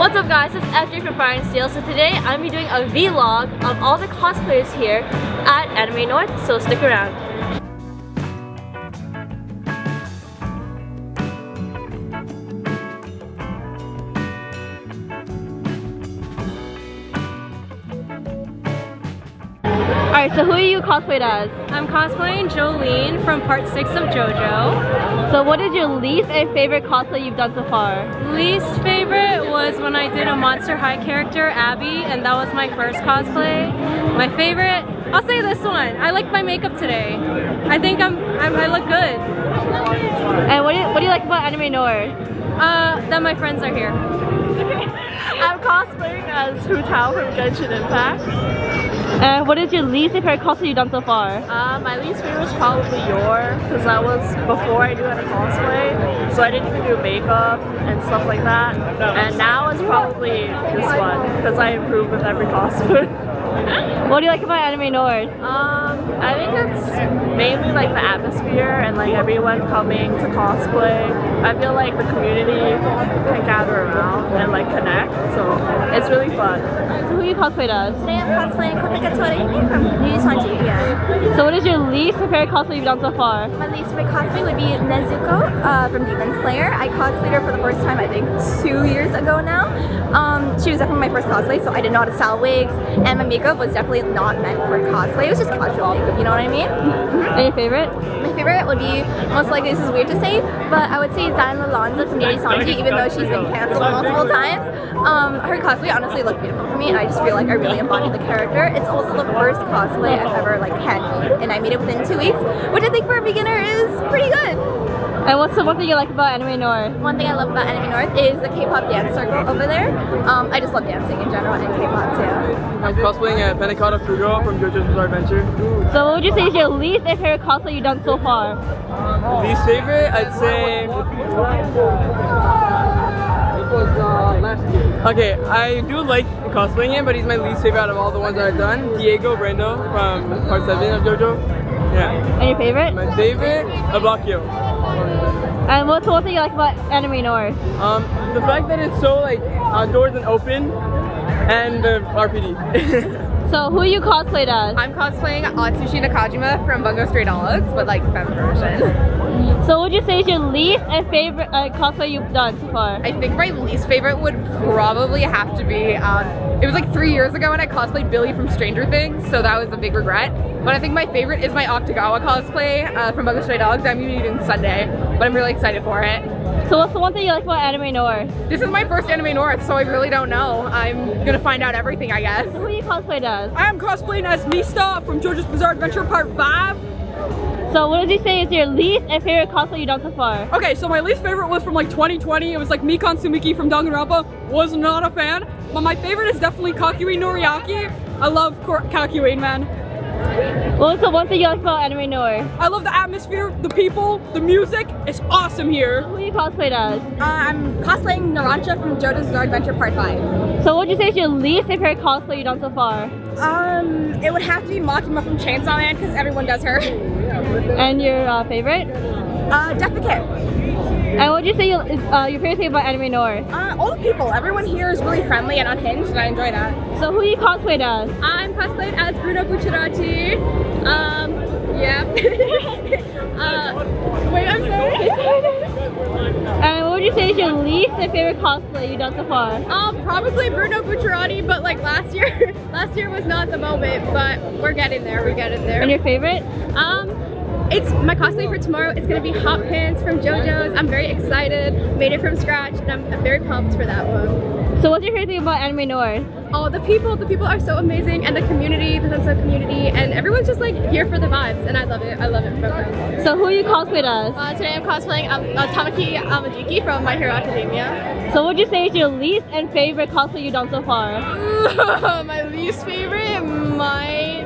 What's up guys, it's FJ from Fire and Steel. So today I'm going to be doing a vlog of all the cosplayers here at Anime North, so stick around. Alright, so who are you cosplayed as? I'm cosplaying Jolene from part 6 of JoJo. So what is your least and favorite cosplay you've done so far? Least favorite was when I did a Monster High character, Abby, and that was my first cosplay. My favorite, I'll say this one. I like my makeup today. I think I look good. And what do you like about Anime North? That my friends are here. I'm cosplaying as Hu Tao from Genshin Impact. And what is your least and favorite cosplay you've done so far? My least favorite was probably Yor, because that was before I knew how to cosplay, so I didn't even do makeup and stuff like that. And now it's probably this one, because I improve with every cosplay. What do you like about Anime North? I think it's mainly like the atmosphere and like everyone coming to cosplay. I feel like the community can gather around and like connect, so it's really fun. So who are you cosplayed as? Today I'm cosplaying Kotekatore from Sanji. So what is your least and favorite cosplay you've done so far? My least favorite cosplay would be Nezuko from Demon Slayer. I cosplayed her for the first time I think 2 years ago now. She was definitely my first cosplay, so I did not style wigs, and my makeup was definitely not meant for cosplay. It was just casual makeup, you know what I mean? And your favorite? My favorite would be, most likely this is weird to say, but I would say Zan Lalonza from Sanji, even though she's been cancelled multiple times. Her cosplay honestly looked beautiful for me, and I just feel like I really embodied the character. It's also the first cosplay I've ever had made, and I made it within 2 weeks, which I think for a beginner is pretty good. And what's the one thing you like about Anime North? One thing I love about Anime North is the K-pop dance circle over there. I just love dancing in general and K-pop too. I'm cosplaying at Pentecosta Fugo from JoJo's Bizarre Adventure. So what would you say is your least and favorite cosplay you've done so far? Least favorite, I'd say... Okay, I do like cosplaying him, but he's my least favorite out of all the ones that I've done. Diego Brando from part 7 of JoJo. Yeah. And your favorite? My favorite, Abakio. And what's the one thing you like about Anime North? The fact that it's so outdoors and open, and the RPD. So who are you cosplayed as? I'm cosplaying Atsushi Nakajima from Bungo Stray Dogs, but femme version. So what would you say is your least and favorite cosplay you've done so far? I think my least favorite would probably have to be, it was 3 years ago when I cosplayed Billy from Stranger Things, so that was a big regret. But I think my favorite is my Octagawa cosplay from Bungo Stray Dogs. I'm going to be doing Sunday, but I'm really excited for it. So what's the one thing you like about Anime North? This is my first Anime North, so I really don't know. I'm going to find out everything, I guess. Who are you cosplayed as? I am cosplaying as Mista from JoJo's Bizarre Adventure Part 5. So what does you say is your least and favorite cosplay you've done so far? Okay, so my least favorite was from 2020. It was Mikan Tsumiki from Danganronpa. Was not a fan. But my favorite is definitely Kakui Noriaki. I love Kakui, man. What's the one thing you like about Anime North? I love the atmosphere, the people, the music. It's awesome here. Who are you cosplayed as? I'm cosplaying Narancia from JoJo's Bizarre Adventure Part 5. So what would you say is your least and favorite cosplay you've done so far? It would have to be Makima from Chainsaw Man because everyone does her. And your favorite? Death the Kid. And what would you say your favorite thing about Anime North? All the people. Everyone here is really friendly and unhinged, and I enjoy that. So who are you cosplayed as? I'm cosplayed as Bruno Bucciarati. Yeah. Wait, I'm sorry. And what would you say is your least and favorite cosplay you've done so far? Probably Bruno Bucciarati, but last year was not the moment, but we're getting there, And your favorite? It's my cosplay for tomorrow. It's gonna be Hot Pants from JoJo's. I'm very excited. Made it from scratch, and I'm very pumped for that one. So what's your favorite thing about Anime North? Oh, the people are so amazing, and the community, the sense of community, and everyone's just here for the vibes, and I love it. I love it. So who are you cosplayed as? Today I'm cosplaying Tamaki Amadiki from My Hero Academia. So what would you say is your least and favorite cosplay you've done so far? My least favorite might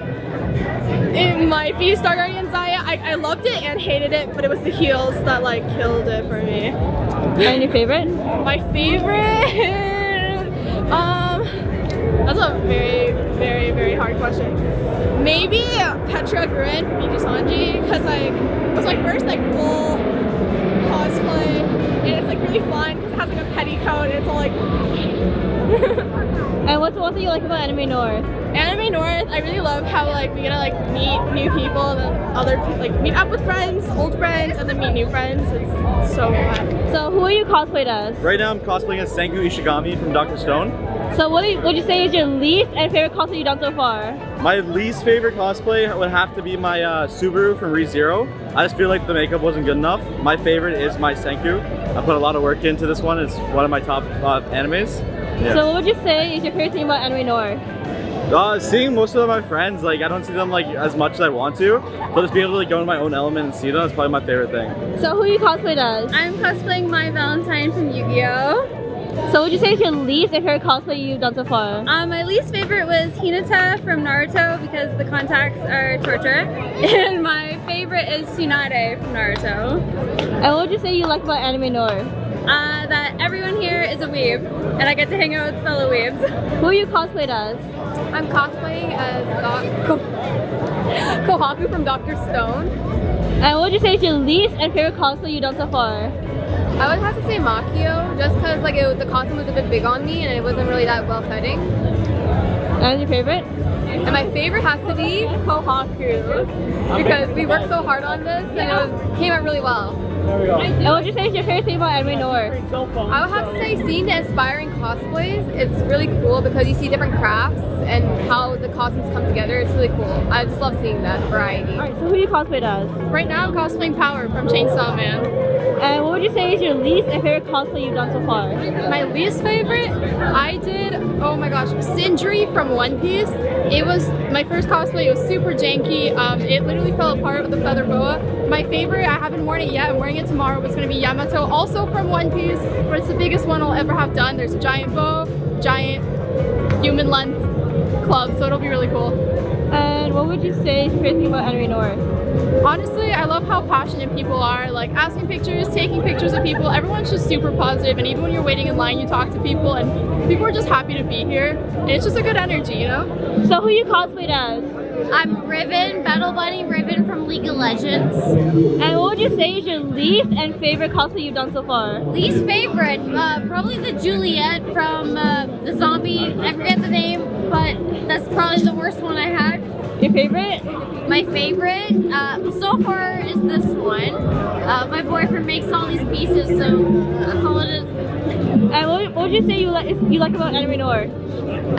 be Star Guardian Zaya. I loved it and hated it, but it was the heels that killed it for me. And your favorite? My favorite? That's a very, very, very hard question. Maybe Petra Grin from Sanji, because it was my first full cosplay, and it's really fun because it has a petticoat and it's all And what's the one thing you like about Anime North? Anime North, I really love how like we get to like meet new people and then other people, like meet up with friends, old friends, and then meet new friends. It's so fun. So who are you cosplayed as? Right now I'm cosplaying as Senku Ishigami from Dr. Stone. So what would you say is your least and favorite cosplay you've done so far? My least favorite cosplay would have to be my Subaru from ReZero. I just feel like the makeup wasn't good enough. My favorite is my Senku. I put a lot of work into this one. It's one of my top animes. Yeah. So what would you say is your favorite thing about Anime North? Seeing most of my friends, like I don't see them like as much as I want to, but just being able to like, go in my own element and see them is probably my favorite thing. So who are you cosplayed as? I'm cosplaying my Valentine from Yu-Gi-Oh! So would you say it's your least and favorite cosplay you've done so far? My least favorite was Hinata from Naruto because the contacts are torture. And my favorite is Tsunade from Naruto. And what would you say you like about Anime North? That everyone here is a weeb and I get to hang out with fellow weebs. Who are you cosplayed as? I'm cosplaying as Kohaku from Dr. Stone. And what would you say is your least and favorite cosplay you've done so far? I would have to say Makio just because like the costume was a bit big on me and it wasn't really that well fitting. And your favorite? And my favorite has to be Kohaku because we worked so hard on this and it came out really well. And what would you say is your favorite thing about Anime North? I would have to say seeing the inspiring cosplays, it's really cool because you see different crafts and how the costumes come together. It's really cool. I just love seeing that variety. Alright, so who are you cosplayed as? Right now I'm cosplaying Power from Chainsaw Man. And what would you say is your least and favorite cosplay you've done so far? My least favorite, I did, oh my gosh, Sindri from One Piece. It was my first cosplay, it was super janky. It literally fell apart with the feather boa. My favorite, I haven't worn it yet, I'm wearing it tomorrow, it's going to be Yamato, also from One Piece, but it's the biggest one I'll ever have done. There's a giant bow, giant human length club, so it'll be really cool. And what would you say is your favorite thing about Anime North? Honestly, I love how passionate people are, like asking pictures, taking pictures of people. Everyone's just super positive, and even when you're waiting in line, you talk to people, and people are just happy to be here. And it's just a good energy, you know? So who are you cosplayed as? I'm Riven, Battle Bunny Riven from League of Legends. And what would you say is your least and favorite cosplay you've done so far? Least favorite, probably the Juliet from the zombie. I forget the name, but that's probably the worst one I had. Your favorite? My favorite, so far, is this one. My boyfriend makes all these pieces, so that's all it is. And what would you say you like about Anime North?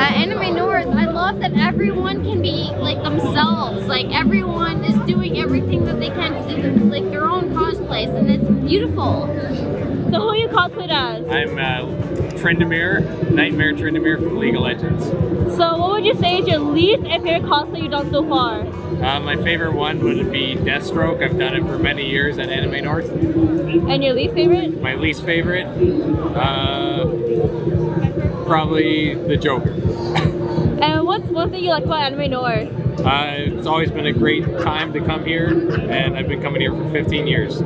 Anime North, I love that everyone can be like themselves. Like everyone is doing everything that they can to do like their own cosplays, and it's beautiful. So who are you cosplayed as? I'm Trendemir, Nightmare Trendemir from League of Legends. So what would you say is your least and favorite cosplay you've done so far? My favorite one would be Deathstroke. I've done it for many years at Anime North. And your least favorite? My least favorite, probably the Joker. And what's one thing you like about Anime North? It's always been a great time to come here, and I've been coming here for 15 years.